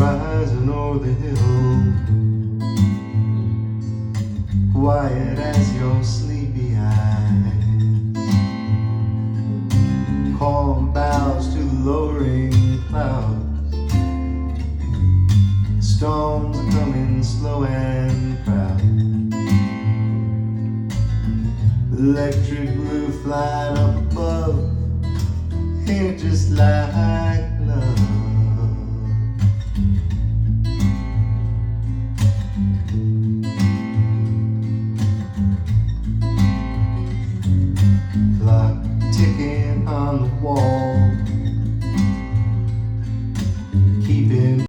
rising o'er the hill, quiet as your sleepy eyes, calm bows to the lowering clouds. Storms are coming slow and proud. Electric blue flying up above, ain't it just like